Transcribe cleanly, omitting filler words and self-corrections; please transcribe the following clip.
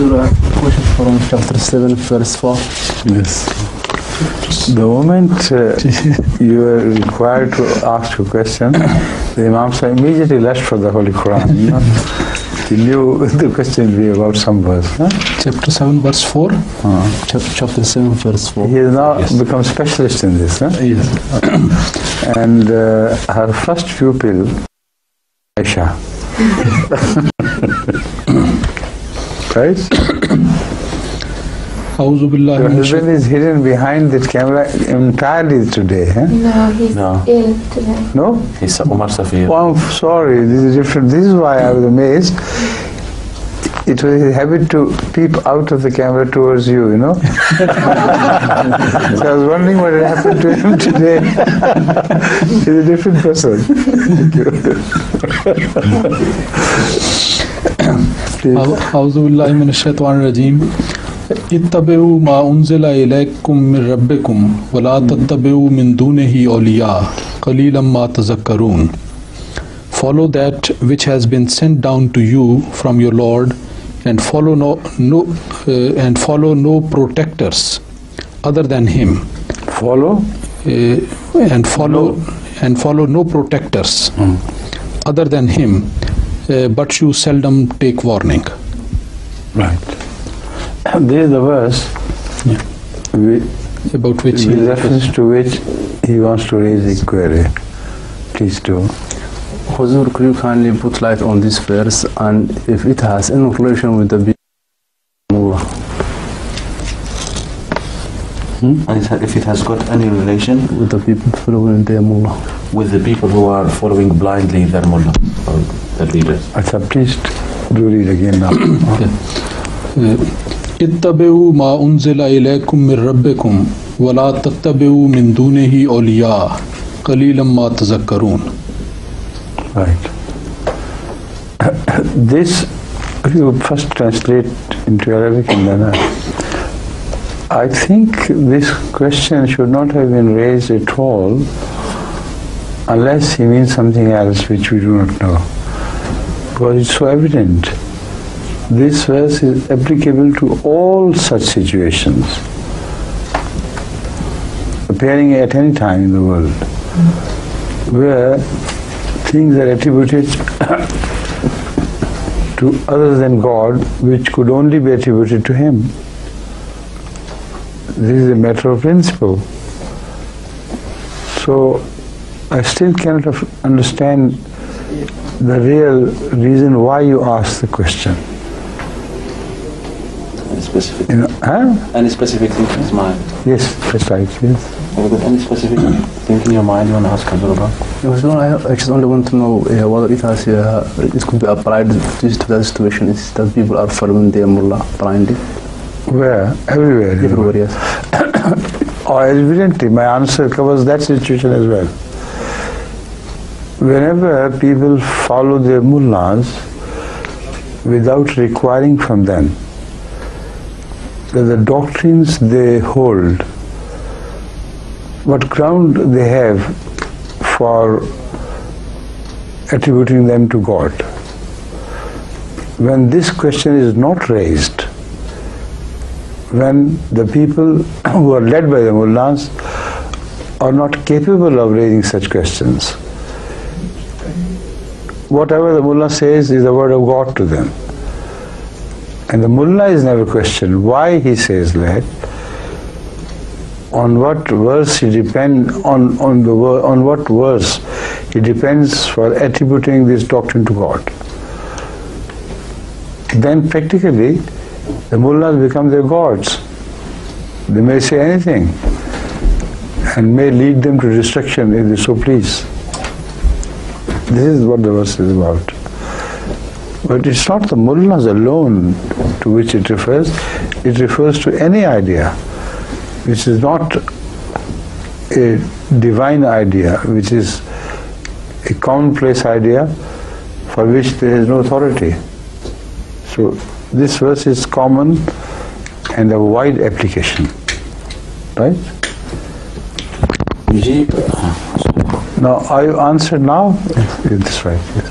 Question from chapter 7, verse 4. Yes. The moment you are required to ask a question, the Imam Sahib immediately rushed for the Holy Quran. You know? He knew the question would be about some verse. Huh? Chapter 7, verse 4? Chapter 7, verse 4. He has now become specialist in this. Huh? Yes. And her first pupil, Aisha. Right? Your husband is hidden behind the camera entirely today. Huh? No, he's ill today. No? He's Umar Safir. Oh, I'm sorry. This is different. This is why I was amazed. It was his habit to peep out of the camera towards you, you know. So I was wondering what had happened to him today. He's a different person. أعوذ بالله من الشيطان الرجيم اتبعوا ما أنزل إليكم من ربكم ولا تتبعوا من دونه أولياء قليلا ما تذكرون. Follow that which has been sent down to you from your Lord, and follow no protectors other than Him. Follow no protectors other than Him, but you seldom take warning. Right. There is the verse about which with reference to which he wants to raise a query. Please do. Huzur, could you kindly put light on this verse and if it has any relation with the Mullah? And if it has got any relation with the people following their Mullah? With the people who are following blindly their Mullah or their leaders. Please do read again now. اتبعوا ما أنزل إليكم من ربكم ولا تتبعوا من دونه أولياء قليلا ما تذكرون. Right. This, you first translate into Arabic and then I think this question should not have been raised at all unless he means something else which we do not know. Because it's so evident. This verse is applicable to all such situations appearing at any time in the world where things are attributed to other than God which could only be attributed to Him. This is a matter of principle. So I still cannot understand the real reason why you asked the question. Any specific? Any specific thing in his mind? Yes, precisely. Yes. Have you got any specific thing in your mind you want to ask Huzur about? I just only want to know whether it has it could be applied to that situation is that people are following their Mullah blindly. Where? Everywhere. Everywhere, yes. Evidently, my answer covers that situation as well. Whenever people follow their mullahs without requiring from them that the doctrines they hold, what ground they have for attributing them to God. When this question is not raised, when the people who are led by the mullahs are not capable of raising such questions, whatever the mullah says is the word of God to them. And the mullah is never questioned why he says that, on what verse he depends on what verse he depends for attributing this doctrine to God. Then practically the mullahs become their gods. They may say anything and may lead them to destruction if they so please. This is what the verse is about. But it's not the mullahs alone to which it refers. It refers to any idea which is not a divine idea, which is a commonplace idea for which there is no authority. So this verse is common and a wide application. Right? Now, are you answered now? Yes. That's right. Yes.